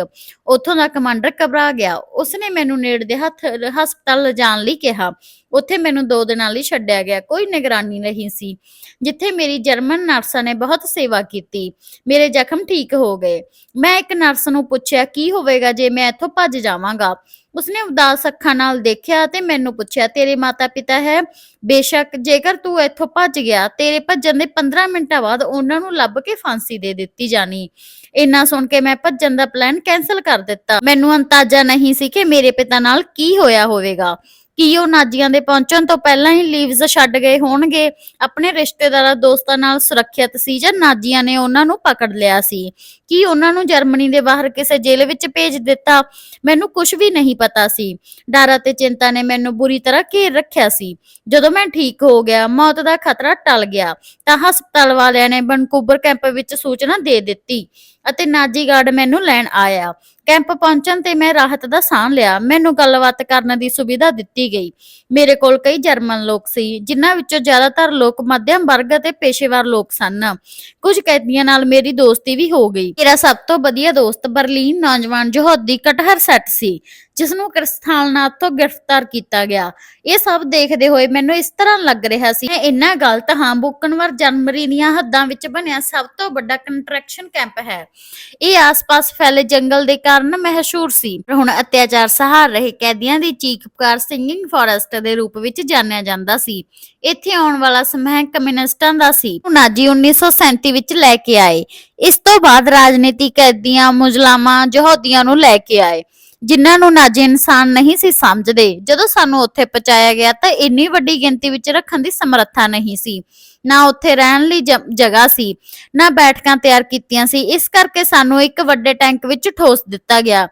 ਉੱਥੋਂ ਦਾ ਕਮਾਂਡਰ ਘਬਰਾ ਗਿਆ। ਉਸਨੇ ਮੈਨੂੰ ਨੇੜੇ ਦੇ ਹਸਪਤਾਲ ਲਿਜਾਣ ਲਈ ਕਿਹਾ। ਉੱਥੇ ਮੈਨੂੰ 2 ਦਿਨਾਂ ਲਈ ਛੱਡਿਆ ਗਿਆ। ਕੋਈ ਨਿਗਰਾਨੀ ਨਹੀਂ ਸੀ, ਜਿੱਥੇ ਮੇਰੀ ਜਰਮਨ ਨਰਸਾਂ ਨੇ ਬਹੁਤ ਸੇਵਾ ਕੀਤੀ। ਮੇਰੇ ਜ਼ਖਮ ਠੀਕ ਹੋ ਗਏ। ਮੈਂ ਇੱਕ ਨਰਸ ਨੂੰ ਪੁੱਛਿਆ, ਕੀ ਹੋਵੇਗਾ ਜੇ ਮੈਂ ਇੱਥੋਂ ਭੱਜ ਜਾਵਾਂਗਾ? ਉਸਨੇ ਉਦਾਸ ਅੱਖਾਂ ਨਾਲ ਦੇਖਿਆ ਅਤੇ ਮੈਨੂੰ ਪੁੱਛਿਆ, ਤੇਰੇ ਮਾਤਾ-ਪਿਤਾ ਹੈ? ਬੇਸ਼ੱਕ, ਜੇਕਰ ਤੂੰ ਇੱਥੋਂ ਭੱਜ ਗਿਆ, ਤੇਰੇ ਭੱਜਣ ਦੇ 15 ਮਿੰਟਾਂ ਬਾਅਦ ਉਹਨਾਂ ਨੂੰ ਲੱਭ ਕੇ ਫਾਂਸੀ ਦੇ ਦਿੱਤੀ ਜਾਣੀ। ਇੰਨਾ ਸੁਣ ਕੇ ਮੈਂ ਭੱਜਣ ਦਾ ਪਲਾਨ ਕੈਂਸਲ ਕਰ ਦਿੱਤਾ। ਮੈਨੂੰ ਅੰਦਾਜ਼ਾ ਨਹੀਂ ਸੀ ਕਿ ਮੇਰੇ ਪਿਤਾ ਨਾਲ ਕੀ ਹੋਇਆ ਹੋਵੇਗਾ। ਕੀ ਉਹ ਨਾਜ਼ੀਆਂ ਦੇ ਪਹੁੰਚਣ ਤੋਂ ਪਹਿਲਾਂ ਹੀ ਲੀਵਜ਼ ਛੱਡ ਗਏ ਹੋਣਗੇ? ਆਪਣੇ ਰਿਸ਼ਤੇਦਾਰਾਂ ਦੋਸਤਾਂ ਨਾਲ ਸੁਰੱਖਿਅਤ ਸੀ ਜਾਂ ਨਾਜ਼ੀਆਂ ਨੇ ਉਹਨਾਂ ਨੂੰ ਪਕੜ ਲਿਆ ਸੀ? ਕੀ ਉਹਨਾਂ ਨੂੰ ਜਰਮਨੀ ਦੇ ਬਾਹਰ ਕਿਸੇ ਜੇਲ੍ਹ ਵਿੱਚ ਭੇਜ ਦਿੱਤਾ? ਮੈਨੂੰ ਕੁਝ ਵੀ ਨਹੀਂ ਪਤਾ ਸੀ। ਡਰ ਅਤੇ ਚਿੰਤਾ ਨੇ ਮੈਨੂੰ ਬੁਰੀ ਤਰ੍ਹਾਂ ਘੇਰ ਰੱਖਿਆ ਸੀ। ਜਦੋਂ ਮੈਂ ਠੀਕ ਹੋ ਗਿਆ, ਮੌਤ ਦਾ ਖਤਰਾ ਟਲ ਗਿਆ, ਤਾਂ ਹਸਪਤਾਲ ਵਾਲਿਆਂ ਨੇ ਵੈਨਕੂਵਰ ਕੈਂਪ ਵਿੱਚ ਸੂਚਨਾ ਦੇ ਦਿੱਤੀ ਅਤੇ ਨਾਜ਼ੀ ਗਾਰਡ ਮੈਨੂੰ ਲੈਣ ਆਇਆ। ਕੈਂਪ ਪਹੁੰਚਣ ਤੇ ਮੈਂ ਰਾਹਤ ਦਾ ਸਾਹ ਲਿਆ। ਮੈਨੂੰ ਗੱਲਬਾਤ ਕਰਨ ਦੀ ਸੁਵਿਧਾ ਦਿੱਤੀ ਗਈ। ਮੇਰੇ ਕੋਲ ਕਈ ਜਰਮਨ ਲੋਕ ਸੀ, ਜਿਨ੍ਹਾਂ ਵਿੱਚੋਂ ਜ਼ਿਆਦਾਤਰ ਲੋਕ ਮੱਧਮ ਵਰਗ ਅਤੇ ਪੇਸ਼ੇਵਰ ਲੋਕ ਸਨ। ਕੁਝ ਕੈਦੀਆਂ ਨਾਲ ਮੇਰੀ ਦੋਸਤੀ ਵੀ ਹੋ ਗਈ। ਮੇਰਾ ਸਭ ਤੋਂ ਵਧੀਆ ਦੋਸਤ ਬਰਲਿਨ ਨੌਜਵਾਨ ਯਹੂਦੀ ਕਟਹਰ ਸੈਟ ਸੀ, ਜਿਸ ਨੂੰ ਕ੍ਰਿਸਥਾਲਨਾਥ ਤੋਂ ਗ੍ਰਿਫਤਾਰ ਕੀਤਾ ਗਿਆ। ਇਹ ਸਭ ਦੇਖਦੇ ਹੋਏ ਮੈਨੂੰ ਇਸ ਤਰ੍ਹਾਂ ਲੱਗ ਰਿਹਾ ਸੀ ਮੈਂ ਇੰਨਾ ਗਲਤ ਹਾਂ। ਬੁਕਨਵਰ ਜਰਮਨੀ ਦੀਆਂ ਹੱਦਾਂ ਵਿੱਚ ਬਣਿਆ ਸਭ ਤੋਂ ਵੱਡਾ ਕੰਟਰੈਕਸ਼ਨ ਕੈਂਪ ਹੈ। ਇਹ ਆਸ-ਪਾਸ ਫੈਲੇ ਜੰਗਲ ਦੇ ਕਾਰਨ ਮਸ਼ਹੂਰ ਸੀ। ਹੁਣ ਅਤਿਆਚਾਰ ਸਹਾਰ ਰਹੇ ਕੈਦੀਆਂ ਦੀ ਚੀਖ ਪੁਕਾਰ ਸਿੰਗਿੰਗ ਫੋਰੈਸਟ ਦੇ ਰੂਪ ਵਿੱਚ ਜਾਣਿਆ ਜਾਂਦਾ ਸੀ। ਇੱਥੇ ਆਉਣ ਵਾਲਾ ਸਮਾਂ ਕਮਿਊਨਿਸਟਾਂ ਦਾ ਸੀ। ਨਾਜ਼ੀ 1937 ਵਿੱਚ ਲੈ ਕੇ ਆਏ। ਇਸ ਤੋਂ ਬਾਅਦ ਰਾਜਨੀਤਿਕ ਕੈਦੀਆਂ, ਮੁਸਲਮਾਨਾਂ, ਯਹੂਦੀਆਂ ਨੂੰ ਲੈ ਕੇ ਆਏ, ਜਿਨ੍ਹਾਂ ਨੂੰ ਨਾਜ਼ੀ ਇਨਸਾਨ ਨਹੀਂ ਸੀ ਸਮਝਦੇ। ਜਦੋਂ ਸਾਨੂੰ ਉੱਥੇ ਪਹੁੰਚਾਇਆ ਗਿਆ ਤਾਂ ਇੰਨੀ ਵੱਡੀ ਗਿਣਤੀ ਵਿੱਚ ਰੱਖਣ ਦੀ ਸਮਰੱਥਾ ਨਹੀਂ ਸੀ। ਨਾ ਉੱਥੇ ਰਹਿਣ ਲਈ ਜਗ੍ਹਾ ਸੀ, ਨਾ ਬੈਠਕਾਂ ਤਿਆਰ ਕੀਤੀਆਂ ਸੀ। ਇਸ ਕਰਕੇ ਸਾਨੂੰ ਇੱਕ ਵੱਡੇ ਟੈਂਕ ਵਿੱਚ ਠੋਸ ਦਿੱਤਾ ਗਿਆ।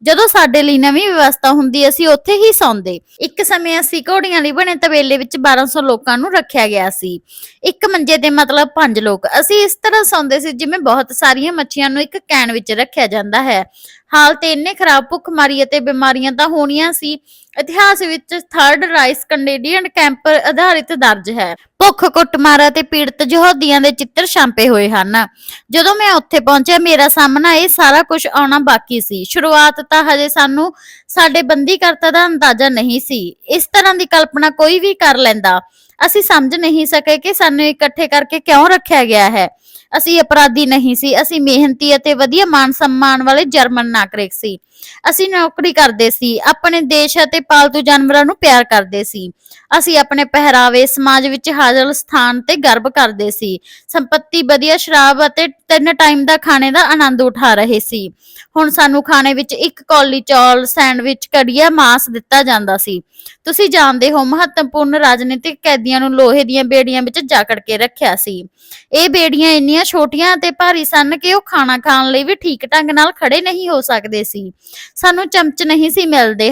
ਜਦੋਂ ਸਾਡੇ ਲਈ ਨਵੀਂ ਵਿਵਸਥਾ ਹੁੰਦੀ, ਅਸੀਂ ਉੱਥੇ ਹੀ ਸੌਂਦੇ। ਇੱਕ ਸਮੇਂ ਅਸੀਂ ਘੋੜੀਆਂ ਲਈ ਬਣੇ ਤਬੇਲੇ ਵਿੱਚ 1200 ਲੋਕਾਂ ਨੂੰ ਰੱਖਿਆ ਗਿਆ ਸੀ। ਇੱਕ ਮੰਜੇ ਦੇ ਮਤਲਬ 5 ਲੋਕ। ਅਸੀਂ ਇਸ ਤਰ੍ਹਾਂ ਸੌਂਦੇ ਸੀ ਜਿਵੇਂ ਬਹੁਤ ਸਾਰੀਆਂ ਮੱਛੀਆਂ ਨੂੰ ਇੱਕ ਕੈਨ ਵਿੱਚ ਰੱਖਿਆ ਜਾਂਦਾ ਹੈ। ਹਾਲਤ ਇੰਨੇ ਖਰਾਬ, ਭੁੱਖਮਰੀ ਅਤੇ ਬਿਮਾਰੀਆਂ ਤਾਂ ਹੋਣੀਆਂ ਸੀ। ਇਤਿਹਾਸ ਵਿੱਚ ਥਰਡ ਰਾਈਖ ਕੈਨੇਡੀਅਨ ਕੈਂਪ ਆਧਾਰਿਤ ਦਰਜ ਹੈ। ਭੁੱਖ, ਕੁੱਟਮਾਰ ਅਤੇ ਪੀੜਤ ਯਹੂਦੀਆਂ ਦੇ ਚਿੱਤਰ ਛਾਪੇ ਹੋਏ ਹਨ। ਜਦੋਂ ਮੈਂ ਉੱਥੇ ਪਹੁੰਚਿਆ, ਮੇਰਾ ਸਾਹਮਣਾ ਇਹ ਸਾਰਾ ਕੁਝ ਆਉਣਾ ਬਾਕੀ ਸੀ। ਸ਼ੁਰੂਆਤ ਤਾਂ ਹਜੇ ਸਾਨੂੰ ਸਾਡੇ ਬੰਦੀਕਰਤਾ ਦਾ ਅੰਦਾਜ਼ਾ ਨਹੀਂ ਸੀ। ਇਸ ਤਰ੍ਹਾਂ ਦੀ ਕਲਪਨਾ ਕੋਈ ਵੀ ਕਰ ਲੈਂਦਾ। ਅਸੀਂ ਸਮਝ ਨਹੀਂ ਸਕੇ ਕਿ ਸਾਨੂੰ ਇਕੱਠੇ ਕਰਕੇ ਕਿਉਂ ਰੱਖਿਆ ਗਿਆ ਹੈ। ਅਸੀਂ ਅਪਰਾਧੀ ਨਹੀਂ ਸੀ। ਅਸੀਂ ਮਿਹਨਤੀ ਅਤੇ ਵਧੀਆ ਮਾਨ ਸਨਮਾਨ ਵਾਲੇ ਜਰਮਨ ਨਾਗਰਿਕ ਸੀ। ਅਸੀਂ ਨੌਕਰੀ ਕਰਦੇ ਸੀ, ਆਪਣੇ ਦੇਸ਼ ਅਤੇ ਪਾਲਤੂ ਜਾਨਵਰਾਂ ਨੂੰ ਪਿਆਰ ਕਰਦੇ ਸੀ। ਅਸੀਂ ਆਪਣੇ ਪਹਿਰਾਵੇ, ਸਮਾਜ ਵਿੱਚ ਹਾਜ਼ਰ ਸਥਾਨ ਤੇ ਗਰਵ ਕਰਦੇ ਸੀ। ਸੰਪਤੀ, ਵਧੀਆ ਸ਼ਰਾਬ ਅਤੇ 3 ਟਾਈਮ ਦਾ ਖਾਣੇ ਦਾ ਆਨੰਦ ਉਠਾ ਰਹੇ ਸੀ। ਹੁਣ ਸਾਨੂੰ ਖਾਣੇ ਵਿੱਚ ਇੱਕ ਕੌਲੀ ਚੌਲ, ਸੈਂਡਵਿਚ, ਕੜੀਆ, ਮਾਸ ਦਿੱਤਾ ਜਾਂਦਾ ਸੀ। ਤੁਸੀਂ ਜਾਣਦੇ ਹੋ, ਮਹੱਤਵਪੂਰਨ ਰਾਜਨੀਤਿਕ ਕੈਦੀਆਂ ਨੂੰ ਲੋਹੇ ਦੀਆਂ ਬੇੜੀਆਂ ਵਿੱਚ ਜਕੜ ਕੇ ਰੱਖਿਆ ਸੀ। ਇਹ ਬੇੜੀਆਂ ਇੰਨੀਆਂ ਛੋਟੀਆਂ ਅਤੇ ਭਾਰੀ ਸਨ ਕਿ ਉਹ ਖਾਣਾ ਖਾਣ ਲਈ ਵੀ ਠੀਕ ਢੰਗ ਨਾਲ ਖੜੇ ਨਹੀਂ ਹੋ ਸਕਦੇ ਸੀ। ਸਾਨੂੰ ਚਮਚ ਨਹੀਂ ਸੀ ਮਿਲਦੇ।